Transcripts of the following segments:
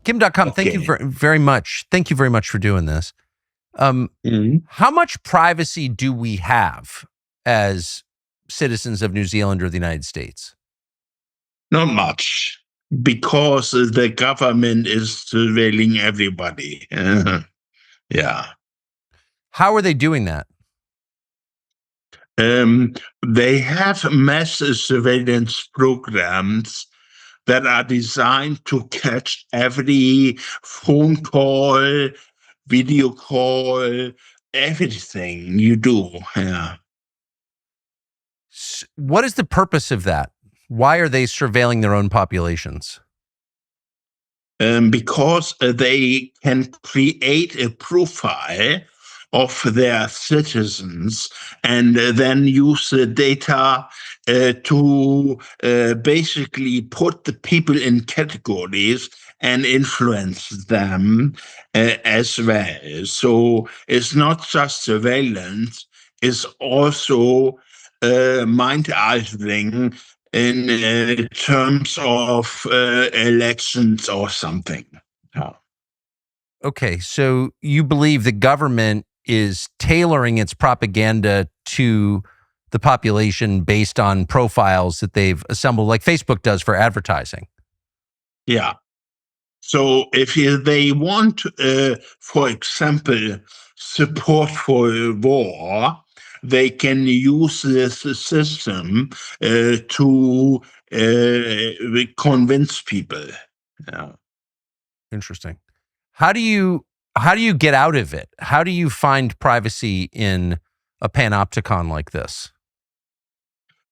Kim.com, thank you Okay. very much. Thank you very much for doing this. How much privacy do we have as citizens of New Zealand or the United States? Not much, because the government is surveilling everybody. Yeah. How are they doing that? They have mass surveillance programs that are designed to catch every phone call, video call, everything you do. Yeah. What is the purpose of that? Why are they surveilling their own populations? Because they can create a profile of their citizens and then use the data to basically put the people in categories and influence them as well. So it's not just surveillance, it's also mind altering in terms of elections or something. Yeah. Okay, so you believe the government is tailoring its propaganda to the population based on profiles that they've assembled, like Facebook does for advertising. Yeah. So if they want, for example, support for a war, they can use this system to convince people. Yeah. Interesting. How do you get out of it? How do you find privacy in a panopticon like this?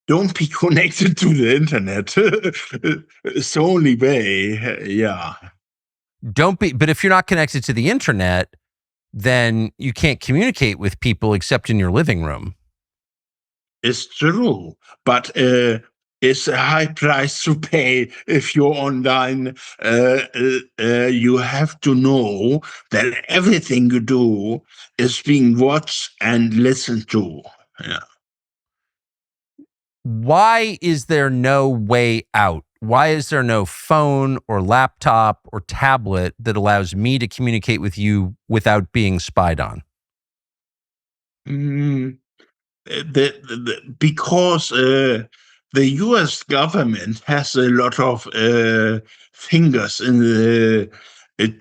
Don't be connected to the internet. It's the only way. Yeah. Don't be, but if you're not connected to the internet, then you can't communicate with people except in your living room. It's true, but it's a high price to pay if you're online. You have to know that everything you do is being watched and listened to. Yeah. Why is there no way out? Why is there no phone or laptop or tablet that allows me to communicate with you without being spied on? Mm, because the US government has a lot of fingers in the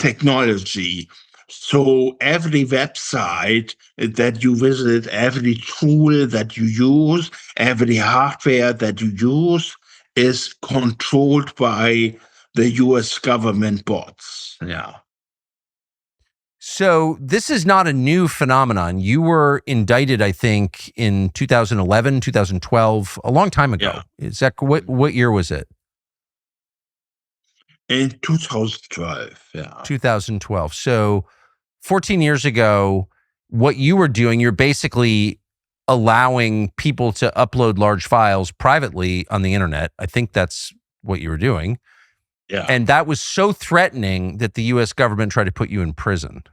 technology. So every website that you visit, every tool that you use, every hardware that you use is controlled by the US government bots. Yeah. So this is not a new phenomenon. You were indicted, I think, in 2011, 2012, a long time ago. Yeah. Is that what year was it? In 2012. Yeah. 2012. So 14 years ago, what you were doing, you're basically allowing people to upload large files privately on the internet. I think that's what you were doing. Yeah. And that was so threatening that the US government tried to put you in prison.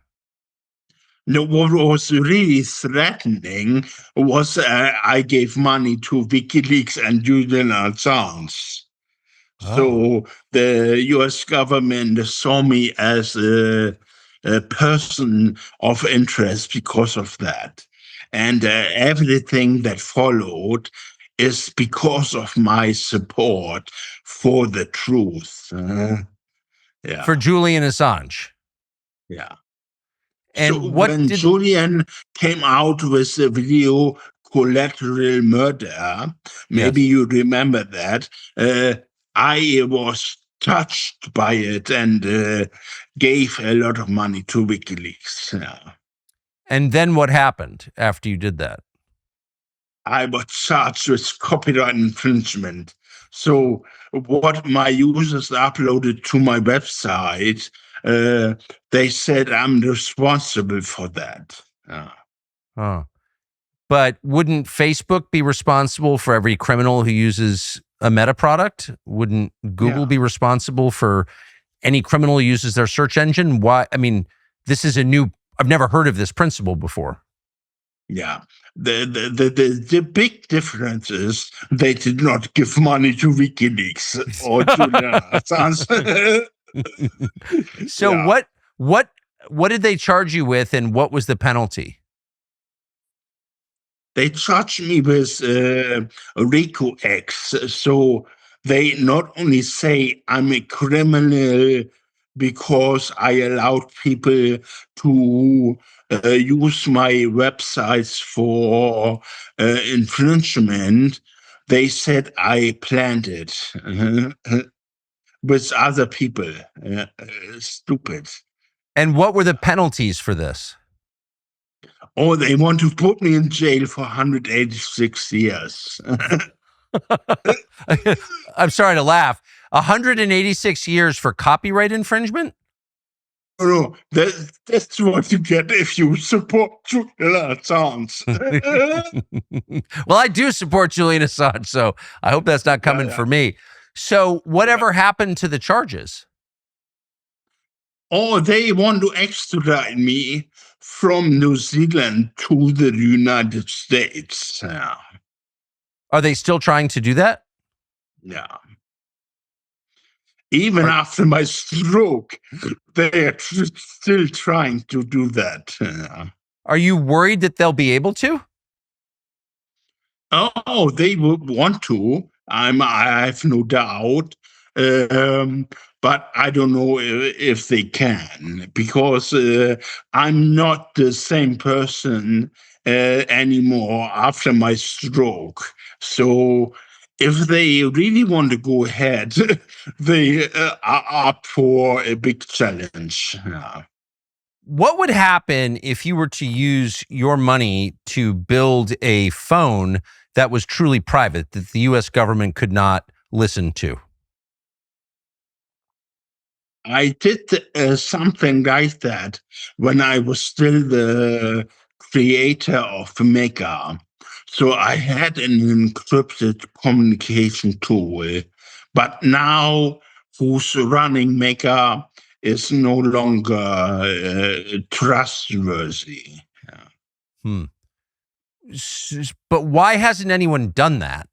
No, what was really threatening was I gave money to WikiLeaks and Julian Assange. So the US government saw me as a person of interest because of that. And everything that followed is because of my support for the truth. Yeah. For Julian Assange. Yeah. And So what when did Julian came out with the video Collateral Murder, maybe Yes. you remember that, I was touched by it and gave a lot of money to WikiLeaks. Yeah. And then what happened after you did that? I was charged with copyright infringement. So what my users uploaded to my website, they said I'm responsible for that. Oh. But wouldn't Facebook be responsible for every criminal who uses a Meta product? Wouldn't Google Yeah. be responsible for any criminal who uses their search engine? Why? I mean, this is I've never heard of this principle before. Yeah. The big difference is they did not give money to WikiLeaks or Julian Assange. So what did they charge you with, and what was the penalty? They charge me with RICO X. So they not only say I'm a criminal because I allowed people to use my websites for infringement, they said I planned it with other people. Stupid. And what were the penalties for this? Or they want to put me in jail for 186 years. I'm sorry to laugh. 186 years for copyright infringement? No, that's what you get if you support Julian Assange. Well, I do support Julian Assange, so I hope that's not coming for me. So whatever happened to the charges? Or they want to extradite me from New Zealand to the United States. Are they still trying to do that? Yeah. Even after my stroke, they are still trying to do that. Are you worried that they'll be able to? Oh, they would want to. I have no doubt. But I don't know if they can, because I'm not the same person anymore after my stroke. So if they really want to go ahead, they are up for a big challenge. Yeah. What would happen if you were to use your money to build a phone that was truly private, that the US government could not listen to? I did something like that when I was still the creator of Mega. So I had an encrypted communication tool, but now who's running Mega is no longer trustworthy. Hmm. But why hasn't anyone done that?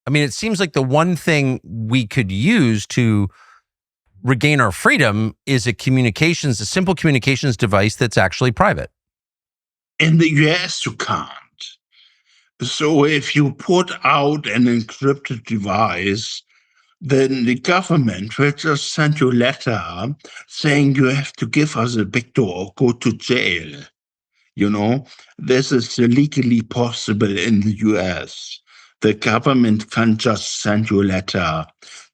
I mean, it seems like the one thing we could use to regain our freedom is a simple communications device that's actually private. In the US, you can't. So if you put out an encrypted device, then the government will just send you a letter saying you have to give us a backdoor or go to jail. You know, this is legally possible in the US. The government can just send you a letter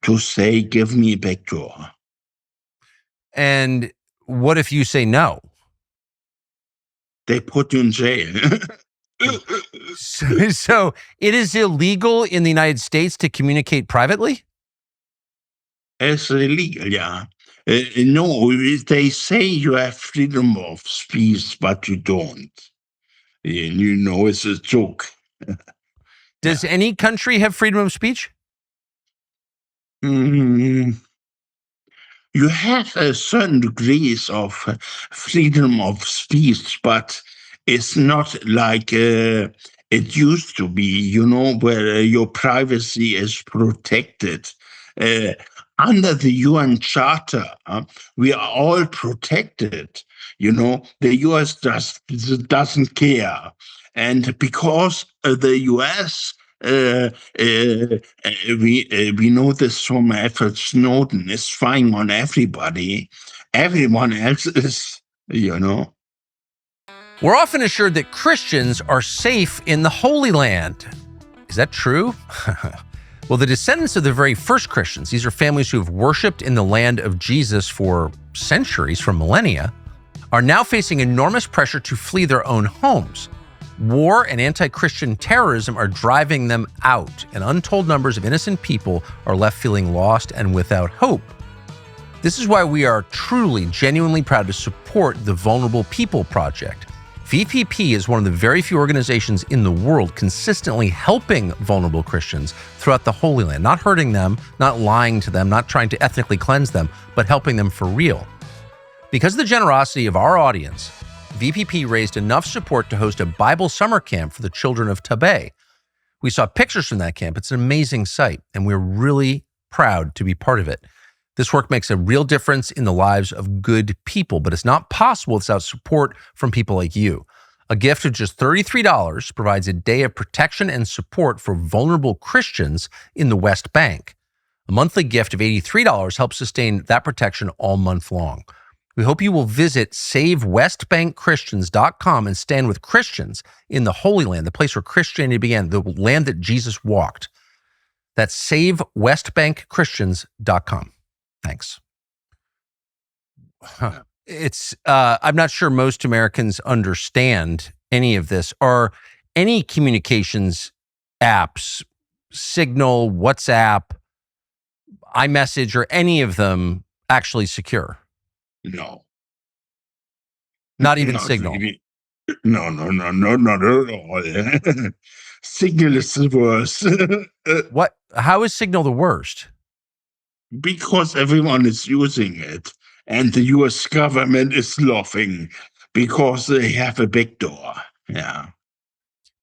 to say, give me a backdoor. And what if you say no? They put you in jail. So it is illegal in the United States to communicate privately? It's illegal, yeah. No, they say you have freedom of speech, but you don't. You know, it's a joke. Does any country have freedom of speech? Mm, you have a certain degrees of freedom of speech, but it's not like it used to be, you know, where your privacy is protected. Uh, Under the UN Charter, we are all protected. You know, the US just doesn't care. And because the US we know this from Edward Snowden is spying on everybody. Everyone else is, you know. We're often assured that Christians are safe in the Holy Land. Is that true? Well, the descendants of the very first Christians, these are families who have worshiped in the land of Jesus for centuries, for millennia, are now facing enormous pressure to flee their own homes. War and anti-Christian terrorism are driving them out, and untold numbers of innocent people are left feeling lost and without hope. This is why we are truly, genuinely proud to support the Vulnerable People Project. VPP is one of the very few organizations in the world consistently helping vulnerable Christians throughout the Holy Land, not hurting them, not lying to them, not trying to ethnically cleanse them, but helping them for real. Because of the generosity of our audience, VPP raised enough support to host a Bible summer camp for the children of Tabay. We saw pictures from that camp. It's an amazing sight, and we're really proud to be part of it. This work makes a real difference in the lives of good people, but it's not possible without support from people like you. A gift of just $33 provides a day of protection and support for vulnerable Christians in the West Bank. A monthly gift of $83 helps sustain that protection all month long. We hope you will visit SaveWestBankChristians.com and stand with Christians in the Holy Land, the place where Christianity began, the land that Jesus walked. That's SaveWestBankChristians.com. Thanks. Huh. I'm not sure most Americans understand any of this. Are any communications apps, Signal, WhatsApp, iMessage, or any of them actually secure? No. Not even Signal? Really. No, not at all. Signal is the worst. What? How is Signal the worst? Because everyone is using it, and the US government is laughing because they have a backdoor. Yeah.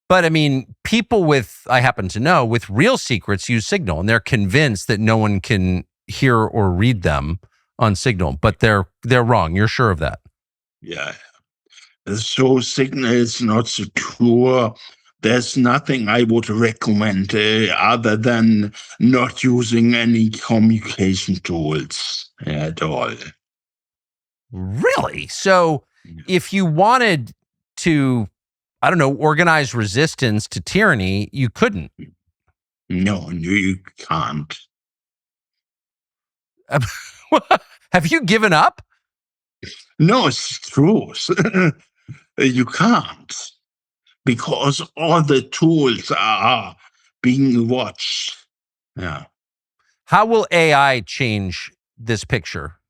But I mean, people I happen to know, with real secrets use Signal, and they're convinced that no one can hear or read them on Signal, but they're wrong. You're sure of that? Yeah. So Signal is not secure. There's nothing I would recommend other than not using any communication tools at all. Really? So if you wanted to, I don't know, organize resistance to tyranny, you couldn't? No, you can't. Have you given up? No, it's true. You can't. Because all the tools are being watched. Yeah. How will AI change this picture?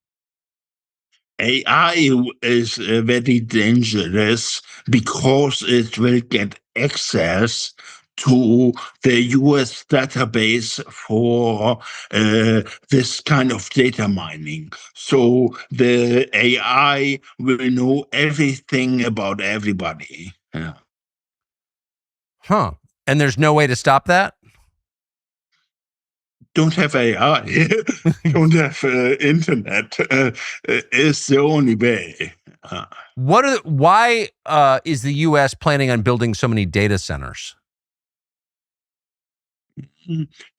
AI is very dangerous because it will get access to the US database for this kind of data mining. So the AI will know everything about everybody. Yeah. Huh. And there's no way to stop that? Don't have AI, don't have internet is the only way. Why is the U.S. planning on building so many data centers?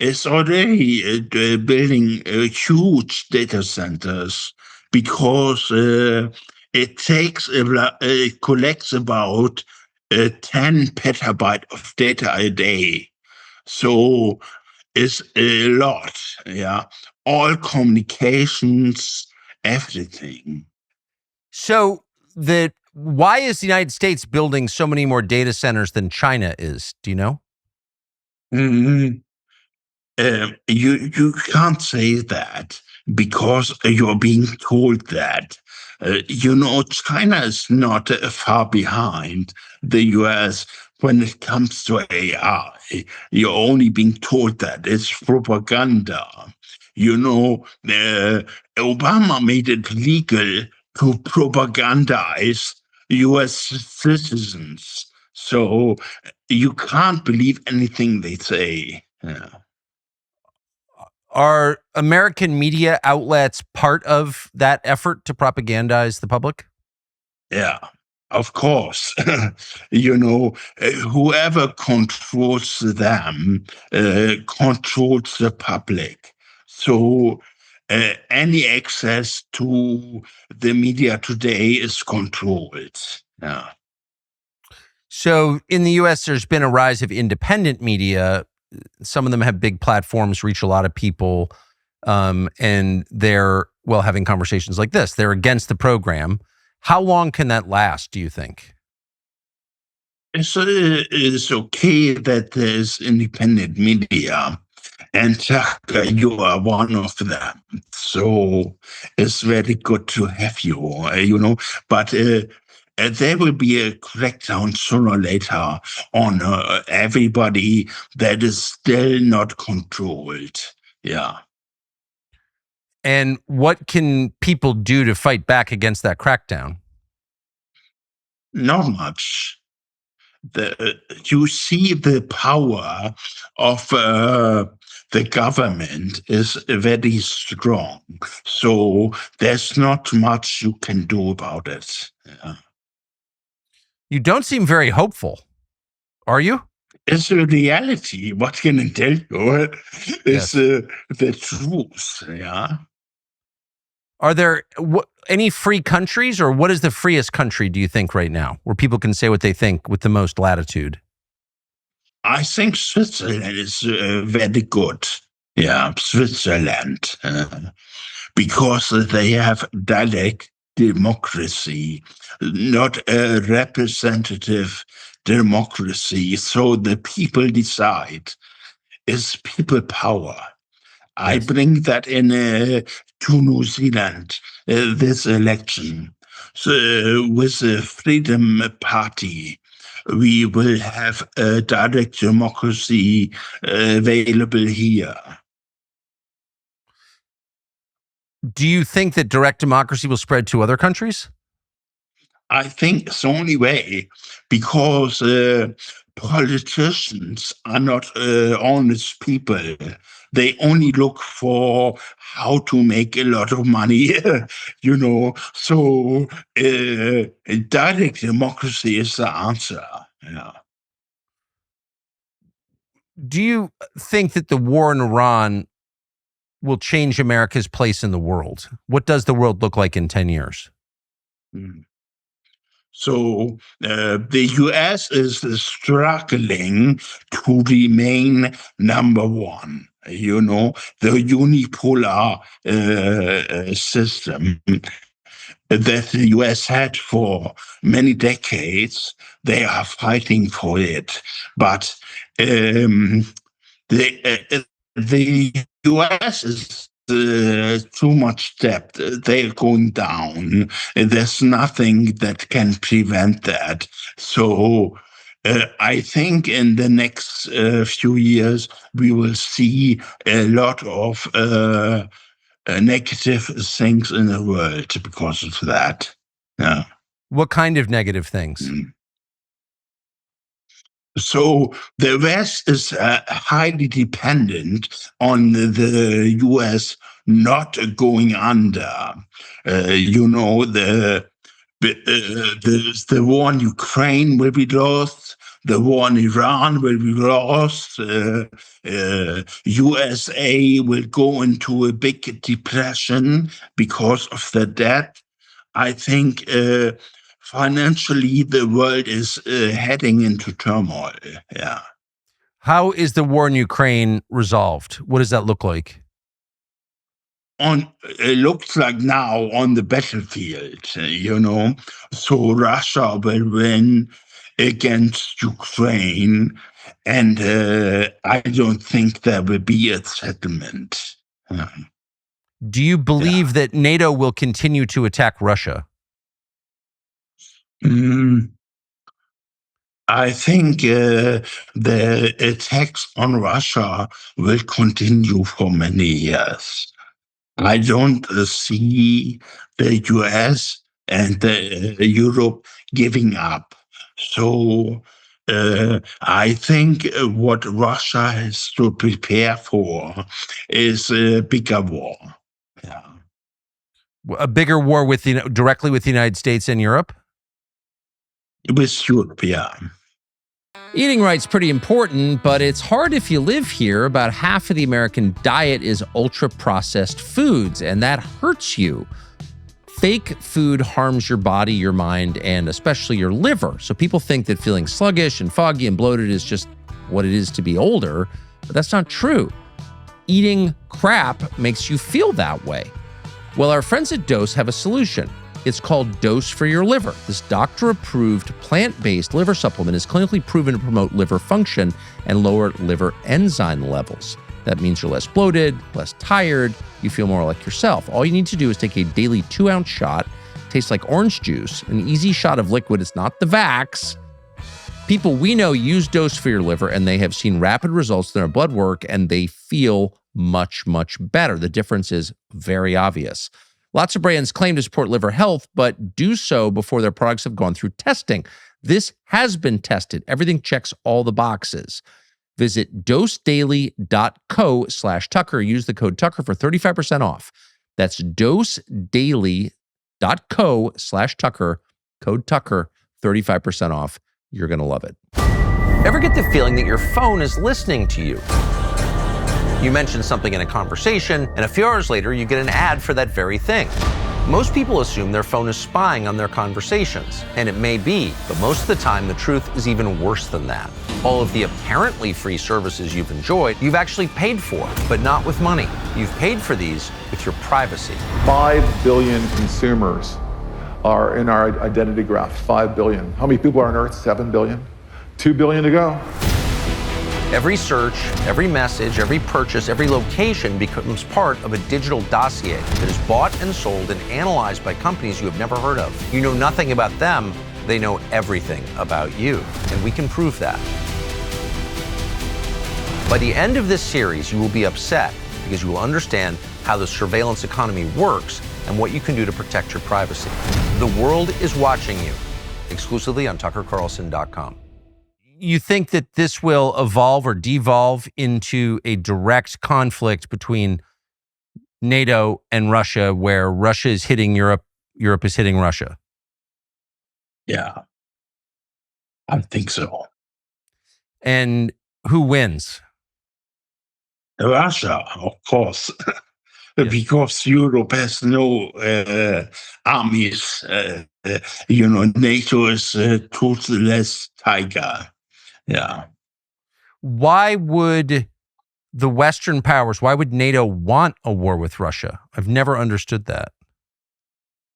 It's already building huge data centers because it collects about 10 petabyte of data a day. So it's a lot, yeah. All communications, everything. So why is the United States building so many more data centers than China is? Do you know? Mm-hmm. You can't say that because you're being told that. China is not far behind the US when it comes to AI. You're only being told that. It's propaganda. Obama made it legal to propagandize US citizens. So you can't believe anything they say. Yeah. Are American media outlets part of that effort to propagandize the public? Yeah, of course. Whoever controls them controls the public. So any access to the media today is controlled. Yeah. So in the US, there's been a rise of independent media. Some of them have big platforms, reach a lot of people, and they're, having conversations like this. They're against the program. How long can that last, do you think? It's okay that there's independent media, and you are one of them. So it's very good to have you. But there will be a crackdown sooner or later on everybody that is still not controlled. Yeah. And what can people do to fight back against that crackdown? Not much. you see the power of the government is very strong. So there's not much you can do about it. Yeah. You don't seem very hopeful. Are you? It's a reality. What can I tell you? It's Yes. the truth. Yeah. Are there any free countries, or what is the freest country, do you think, right now, where people can say what they think with the most latitude? I think Switzerland is very good. Yeah, Switzerland. Because they have direct democracy, not a representative democracy. So the people decide. It's people power. I Yes. bring that in to New Zealand, this election. So with the Freedom Party, we will have a direct democracy available here. Do you think that direct democracy will spread to other countries? I think it's the only way, because politicians are not honest people. They only look for how to make a lot of money, So direct democracy is the answer. Yeah. Do you think that the war in Iran will change America's place in the world? What does the world look like in 10 years? Mm. So the US is struggling to remain number one. The unipolar system that the US had for many decades, they are fighting for it. But the US is too much debt. They're going down. There's nothing that can prevent that. So I think in the next few years, we will see a lot of negative things in the world because of that. Yeah. What kind of negative things? Mm. So the West is highly dependent on the US not going under. The war in Ukraine will be lost. The war in Iran will be lost. USA will go into a big depression because of the debt. I think financially the world is heading into turmoil. Yeah. How is the war in Ukraine resolved? What does that look like? It looks like now on the battlefield, So Russia will win against Ukraine, and I don't think there will be a settlement. Do you believe that NATO will continue to attack Russia? I think the attacks on Russia will continue for many years. I don't see the US and Europe giving up. So I think what Russia has to prepare for is a bigger war. Yeah. A bigger war directly with the United States and Europe? With Europe, yeah. Eating right's pretty important, but it's hard if you live here. About half of the American diet is ultra-processed foods, and that hurts you. Fake food harms your body, your mind, and especially your liver. So people think that feeling sluggish and foggy and bloated is just what it is to be older, but that's not true. Eating crap makes you feel that way. Well, our friends at Dose have a solution. It's called Dose for Your Liver. This doctor-approved plant-based liver supplement is clinically proven to promote liver function and lower liver enzyme levels. That means you're less bloated, less tired, you feel more like yourself. All you need to do is take a daily 2-ounce shot. Tastes like orange juice, an easy shot of liquid. It's not the Vax. People we know use Dose for Your Liver, and they have seen rapid results in their blood work, and they feel much, much better. The difference is very obvious. Lots of brands claim to support liver health, but do so before their products have gone through testing. This has been tested. Everything checks all the boxes. Visit dosedaily.co/Tucker. Use the code Tucker for 35% off. That's dosedaily.co/Tucker. Code Tucker, 35% off. You're going to love it. Ever get the feeling that your phone is listening to you? You mention something in a conversation, and a few hours later, you get an ad for that very thing. Most people assume their phone is spying on their conversations, and it may be, but most of the time, the truth is even worse than that. All of the apparently free services you've enjoyed, you've actually paid for, but not with money. You've paid for these with your privacy. 5 billion consumers are in our identity graph. 5 billion. How many people are on Earth? 7 billion. 2 billion to go. Every search, every message, every purchase, every location becomes part of a digital dossier that is bought and sold and analyzed by companies you have never heard of. You know nothing about them, they know everything about you, and we can prove that. By the end of this series, you will be upset because you will understand how the surveillance economy works and what you can do to protect your privacy. The world is watching you, exclusively on TuckerCarlson.com. You think that this will evolve or devolve into a direct conflict between NATO and Russia, where Russia is hitting Europe, Europe is hitting Russia? Yeah, I think so. And who wins? Russia, of course, Yes. because Europe has no armies. NATO is a toothless tiger. Yeah. Why would the Western powers, why would NATO want a war with Russia? I've never understood that.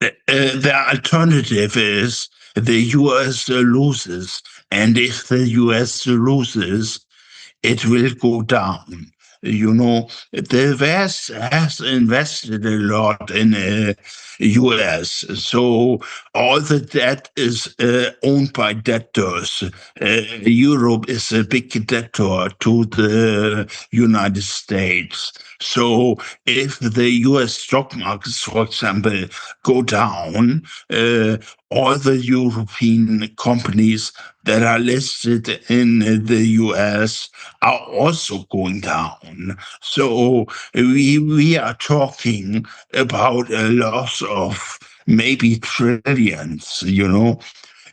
The alternative is the US loses, and if the US loses, it will go down. The West has invested a lot in the US, so all the debt is owned by debtors. Europe is a big debtor to the United States. So if the US stock markets, for example, go down, all the European companies that are listed in the US are also going down. So we are talking about a loss of maybe trillions,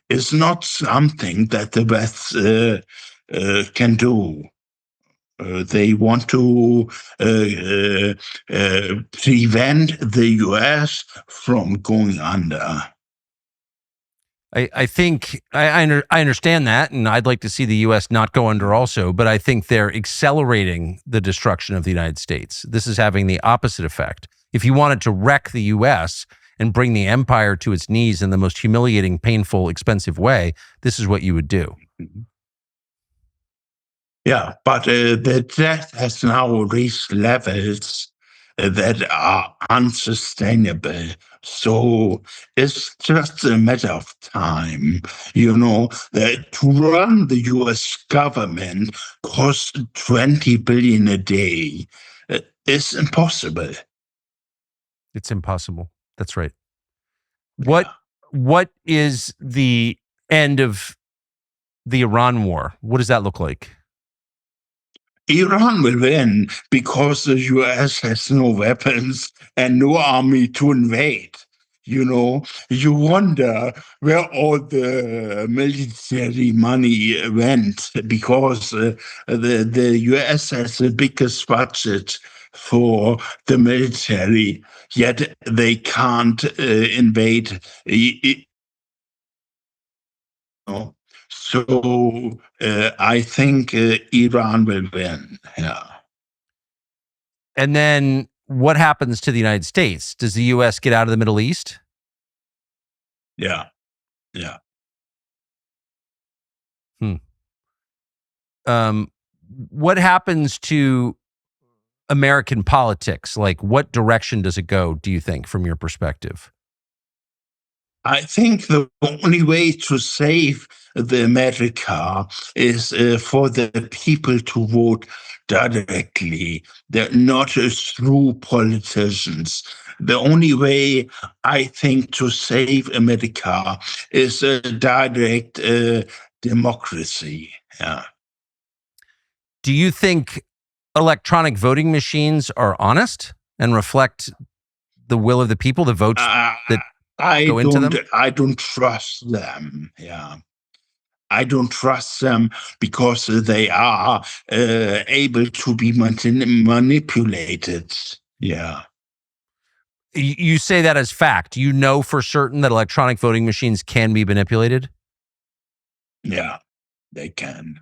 It's not something that the West can do. They want to prevent the US from going under. I think I understand that, and I'd like to see the U.S. not go under also, but I think they're accelerating the destruction of the United States. This is having the opposite effect. If you wanted to wreck the U.S. and bring the empire to its knees in the most humiliating, painful, expensive way, this is what you would do. Yeah, but the debt has now reached levels that are unsustainable. So it's just a matter of time. To run the US government costs $20 billion a day. It's impossible. It's impossible. That's right. What is the end of the Iran war? What does that look like? Iran will win because the US has no weapons and no army to invade. You wonder where all the military money went because the US has the biggest budget for the military, yet they can't invade. So I think Iran will win. Yeah. And then what happens to the United States? Does the U.S. get out of the Middle East? Yeah. Yeah. What happens to American politics? Like, what direction does it go, do you think, from your perspective? I think the only way to save the America is for the people to vote directly, not through politicians. The only way I think to save America is a direct democracy. Yeah. Do you think electronic voting machines are honest and reflect the will of the people, the votes that go into them? I don't trust them. Yeah. I don't trust them because they are able to be manipulated. Yeah. You say that as fact. You know for certain that electronic voting machines can be manipulated? Yeah, they can.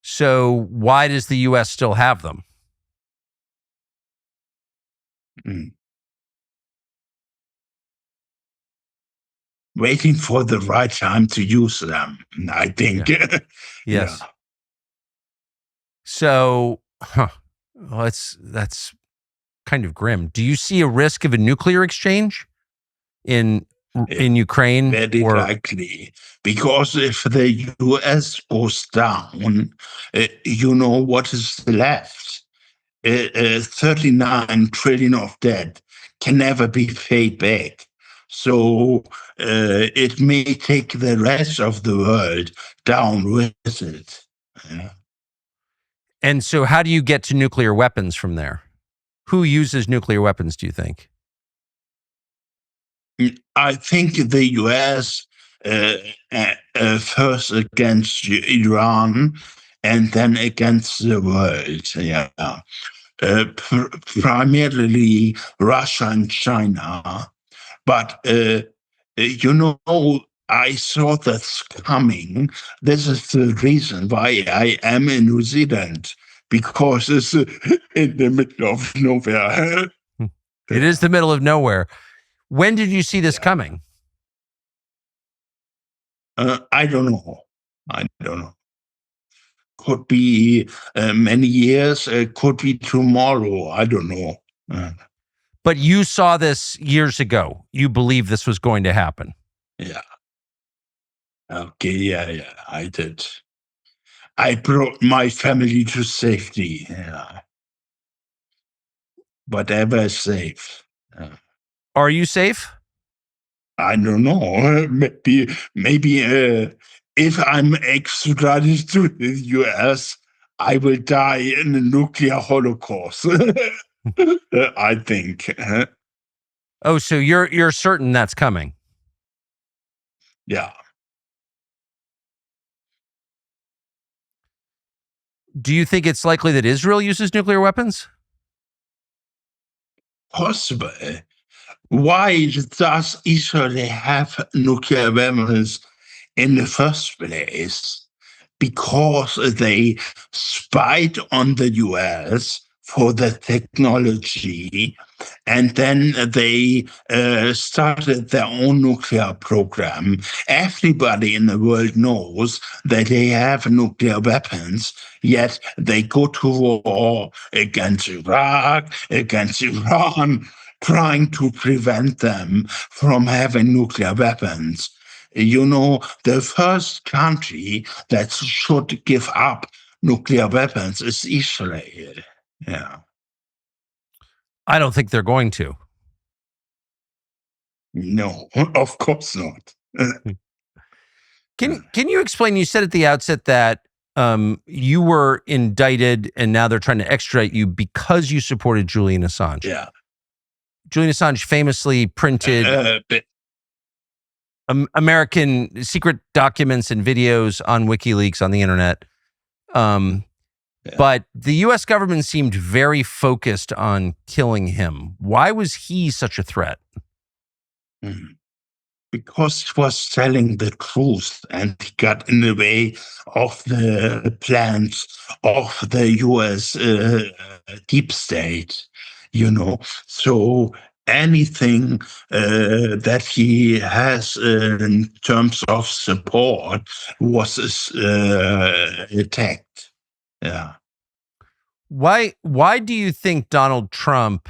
So why does the U.S. still have them? Mm. Waiting for the right time to use them, I think. Yeah. Yes. Yeah. So, well, that's kind of grim. Do you see a risk of a nuclear exchange in Ukraine? Very likely, because if the US goes down, you know what is left? 39 trillion of debt can never be paid back. So it may take the rest of the world down with it. Yeah. And so how do you get to nuclear weapons from there? Who uses nuclear weapons, do you think? I think the US first against Iran and then against the world. Yeah. Primarily Russia and China. But, I saw that's coming. This is the reason why I am in New Zealand, because it's in the middle of nowhere. It is the middle of nowhere. When did you see this coming? I don't know. I don't know. Could be many years. Could be tomorrow. I don't know. But you saw this years ago. You believe this was going to happen. Yeah. Okay. Yeah. I did. I brought my family to safety. Yeah. Whatever is safe. Are you safe? I don't know. Maybe if I'm extradited to the US, I will die in a nuclear holocaust. I think. Oh, so you're certain that's coming? Yeah. Do you think it's likely that Israel uses nuclear weapons? Possible. Why does Israel have nuclear weapons in the first place? Because they spied on the US for the technology, and then they started their own nuclear program. Everybody in the world knows that they have nuclear weapons, yet they go to war against Iraq, against Iran, trying to prevent them from having nuclear weapons. The first country that should give up nuclear weapons is Israel. Yeah. I don't think they're going to. No, of course not. Can you explain? You said at the outset that you were indicted and now they're trying to extradite you because you supported Julian Assange. Yeah. Julian Assange famously printed American secret documents and videos on WikiLeaks on the internet. But the U.S. government seemed very focused on killing him. Why was he such a threat? Because he was telling the truth and he got in the way of the plans of the U.S. Deep state, So anything that he has in terms of support was attacked. Yeah. Why do you think Donald Trump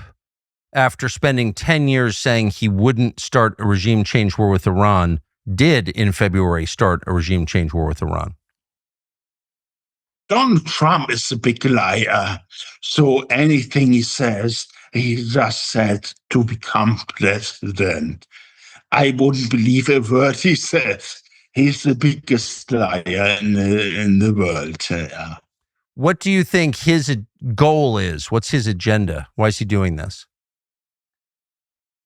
after spending 10 years saying he wouldn't start a regime change war with Iran, did in February start a regime change war with Iran? Donald Trump is a big liar. So anything he says, he just said to become president. I wouldn't believe a word he says. He's the biggest liar in the world. Yeah. What do you think his goal is? What's his agenda? Why is he doing this?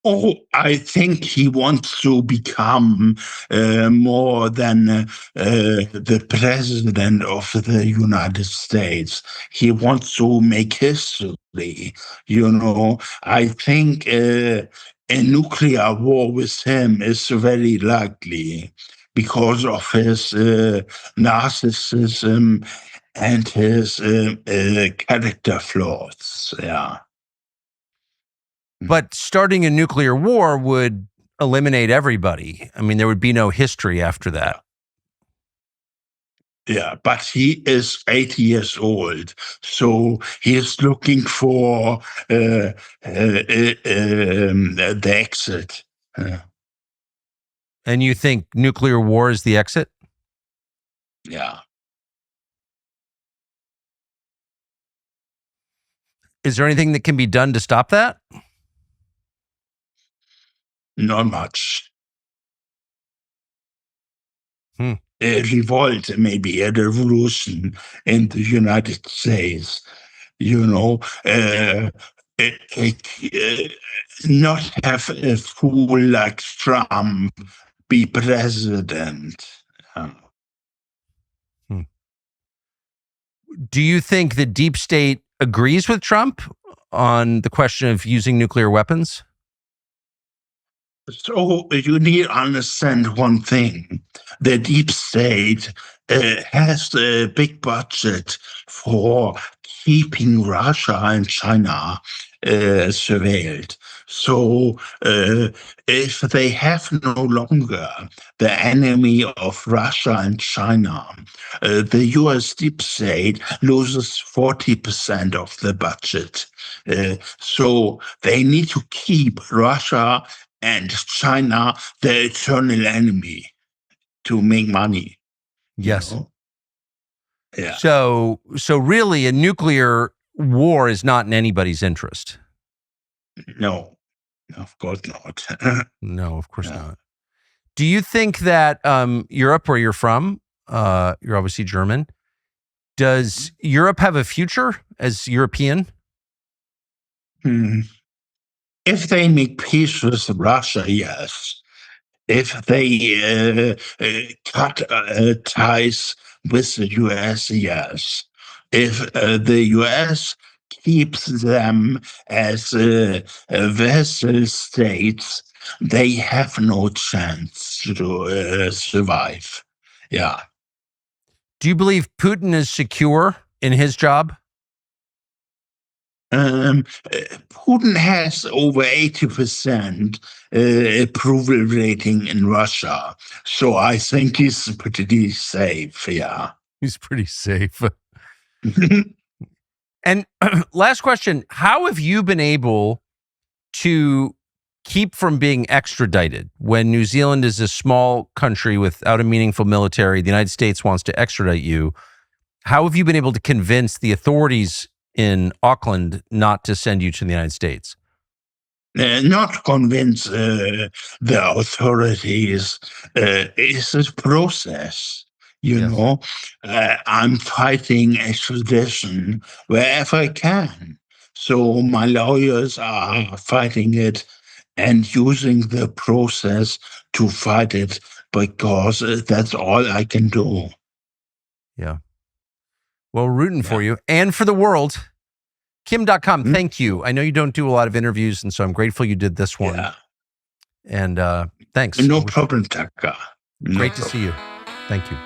Oh, I think he wants to become more than the president of the United States. He wants to make history. I think a nuclear war with him is very likely because of his narcissism and his character flaws. Yeah. But starting a nuclear war would eliminate everybody. I mean, there would be no history after that. Yeah, but he is 80 years old, so he is looking for the exit. And you think nuclear war is the exit? Yeah. Is there anything that can be done to stop that? Not much. A revolt, maybe a revolution in the United States, not have a fool like Trump be president. Do you think the deep state agrees with Trump on the question of using nuclear weapons? So you need to understand one thing. The deep state has a big budget for keeping Russia and China surveilled. So if they have no longer the enemy of Russia and China, the US deep state loses 40% of the budget. So they need to keep Russia and China the eternal enemy to make money. Yes. Yeah. So really a nuclear war is not in anybody's interest. No, of course not. No, of course not. Do you think that Europe, where you're from, you're obviously German, does Europe have a future as European? If they make peace with Russia, yes. If they cut ties with the US, yes. If the US keeps them as vassal states, they have no chance to survive. Yeah. Do you believe Putin is secure in his job? Putin has over 80% approval rating in Russia. So I think he's pretty safe, yeah. He's pretty safe. And last question, how have you been able to keep from being extradited when New Zealand is a small country without a meaningful military? The United States wants to extradite you. How have you been able to convince the authorities in Auckland not to send you to the United States? Not convince the authorities. It's a process. I'm fighting extradition wherever I can. So my lawyers are fighting it and using the process to fight it because that's all I can do. Yeah. Well, rooting for you and for the world. Kim.com, thank you. I know you don't do a lot of interviews, and so I'm grateful you did this one. Yeah. And thanks. No problem, Tucker. Great to see you. Thank you.